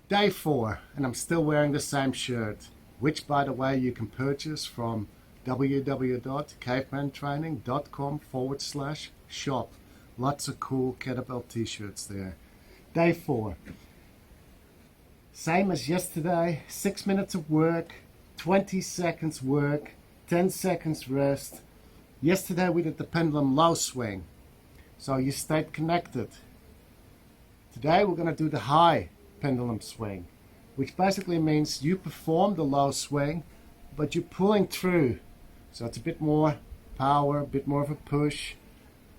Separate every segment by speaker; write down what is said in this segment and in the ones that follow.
Speaker 1: Day 4, and I'm still wearing the same shirt, which by the way you can purchase from www.cavemantraining.com/shop. Lots of cool kettlebell t-shirts there. Day 4. Same as yesterday, 6 minutes of work, 20 seconds work, 10 seconds rest. Yesterday we did the pendulum low swing, so you stayed connected. Today we're going to do the high pendulum swing, which basically means you perform the low swing, but you're pulling through. So it's a bit more power, a bit more of a push,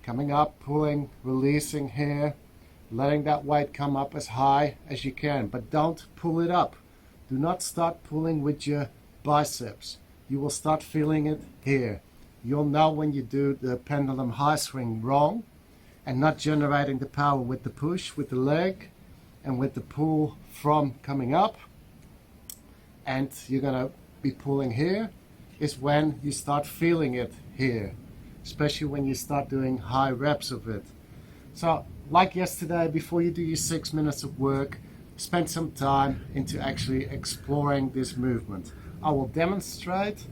Speaker 1: coming up, pulling, releasing here, letting that weight come up as high as you can, but don't pull it up. Do not start pulling with your biceps. You will start feeling it here. You'll know when you do the pendulum high swing wrong and not generating the power with the push, with the leg, and with the pull from coming up, and you're going to be pulling here, is when you start feeling it here, especially when you start doing high reps of it. So like yesterday, before you do your 6 minutes of work, spend some time into actually exploring this movement. I will demonstrate.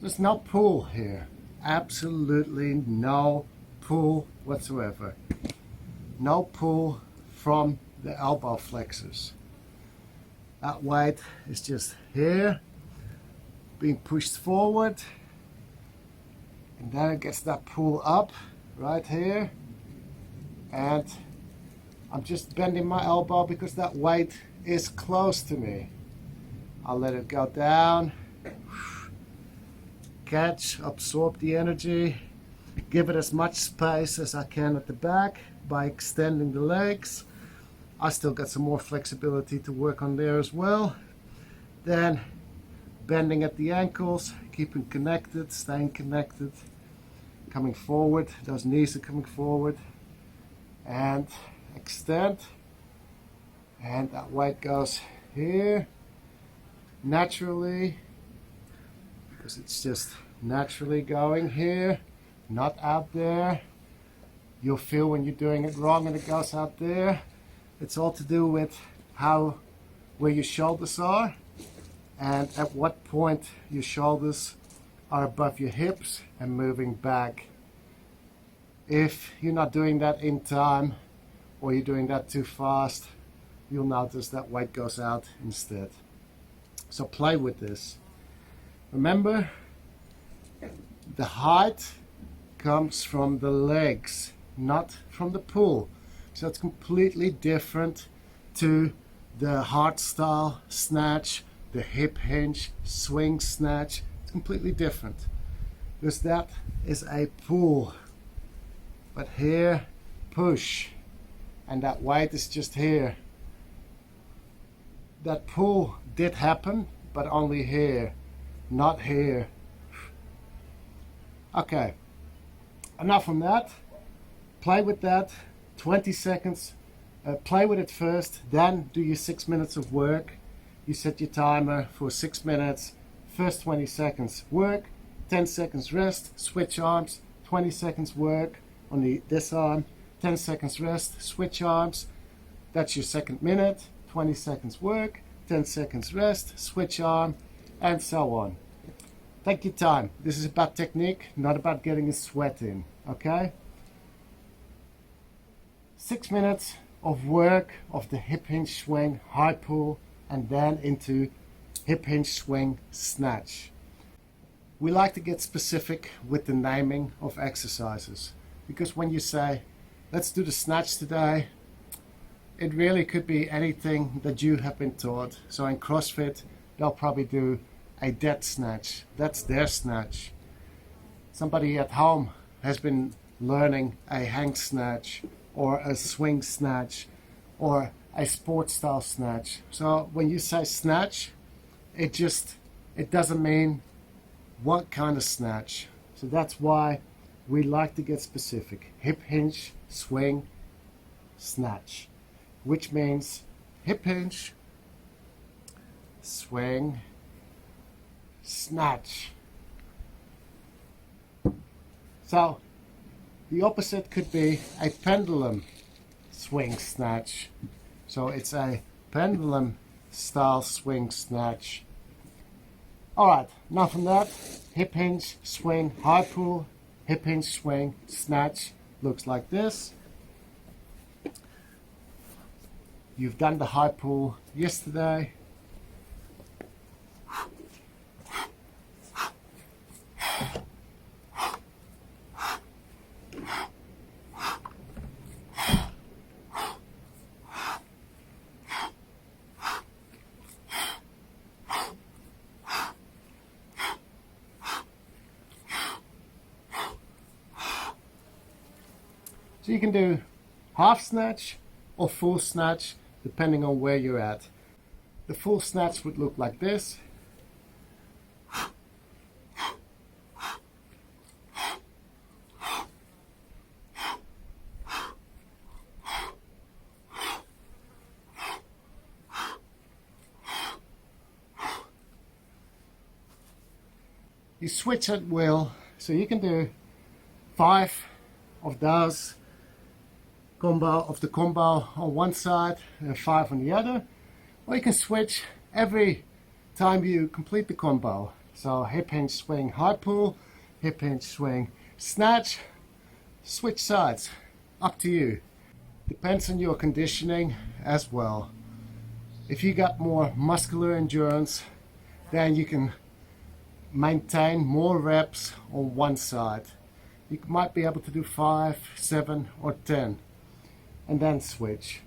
Speaker 1: There's no pull here. Absolutely no pull whatsoever. No pull from the elbow flexors. That weight is just here, being pushed forward, and then it gets that pull up right here, and I'm just bending my elbow because that weight is close to me. I'll let it go down. Catch, absorb the energy, give it as much space as I can at the back by extending the legs. I still got some more flexibility to work on there as well. Then bending at the ankles, keeping connected, staying connected, coming forward. Those knees are coming forward, and extend, and that weight goes here naturally, because it's just naturally going here, not out there. You'll feel when you're doing it wrong and it goes out there. It's all to do with where your shoulders are and at what point your shoulders are above your hips and moving back. If you're not doing that in time, or you're doing that too fast, you'll notice that weight goes out instead. So play with this. Remember, the height comes from the legs, not from the pull. So it's completely different to the hardstyle snatch, the hip hinge swing snatch. It's completely different, because that is a pull. But here, push, and that weight is just here. That pull did happen, but only here, not here. Okay, enough from that. Play with that, 20 seconds. Play with it first, then do your 6 minutes of work. You set your timer for 6 minutes, first 20 seconds work, 10 seconds rest, switch arms, 20 seconds work on this arm, 10 seconds rest, switch arms. That's your second minute, 20 seconds work, 10 seconds rest, switch arm, and so on. Take your time. This is about technique, not about getting a sweat in, okay? 6 minutes of work of the hip hinge swing, high pull, and then into hip hinge swing snatch. We like to get specific with the naming of exercises, because when you say, let's do the snatch today, it really could be anything that you have been taught. So in CrossFit, they'll probably do a dead snatch. That's their snatch. Somebody at home has been learning a hang snatch or a swing snatch or a sport style snatch. So when you say snatch, it doesn't mean what kind of snatch. So that's why we like to get specific. Hip hinge, swing, snatch, which means hip hinge, swing, snatch. So the opposite could be a pendulum swing snatch. So it's a pendulum style swing snatch. Alright, enough from that. Hip hinge, swing, high pull, hip hinge, swing, snatch. Looks like this. You've done the high pull yesterday. So you can do half snatch or full snatch depending on where you're at. The full snatch would look like this. You switch at will, so you can do 5 of those of the combo on one side and 5 on the other, or you can switch every time you complete the combo. So hip hinge, swing, high pull, hip hinge, swing, snatch, switch sides, up to you. Depends on your conditioning as well. If you got more muscular endurance, then you can maintain more reps on one side. You might be able to do 5, 7 or 10 and then switch.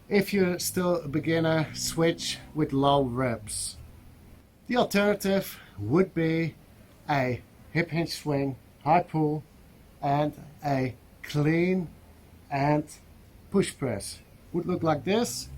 Speaker 1: If you're still a beginner, switch with low reps. The alternative would be a hip hinge swing, high pull, and a clean and push press. Would look like this.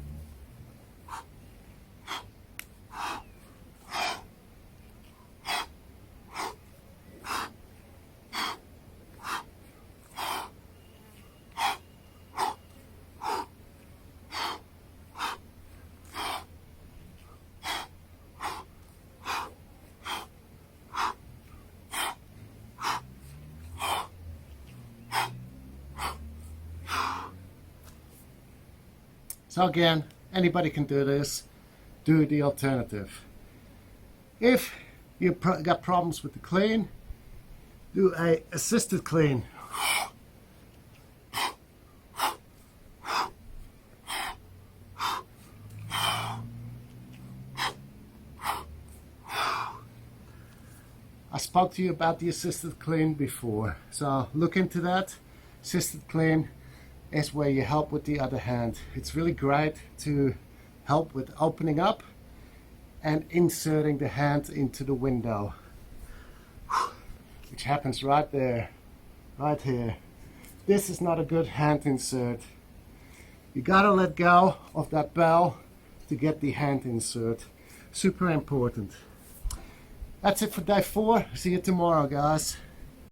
Speaker 1: So again, anybody can do this. Do the alternative. If you've got problems with the clean, do a assisted clean. I spoke to you about the assisted clean before, so look into that. Assisted clean is where you help with the other hand. It's really great to help with opening up and inserting the hand into the window, which happens right there, right here. This is not a good hand insert. You gotta let go of that bell to get the hand insert. Super important. That's it for day 4. See you tomorrow, guys.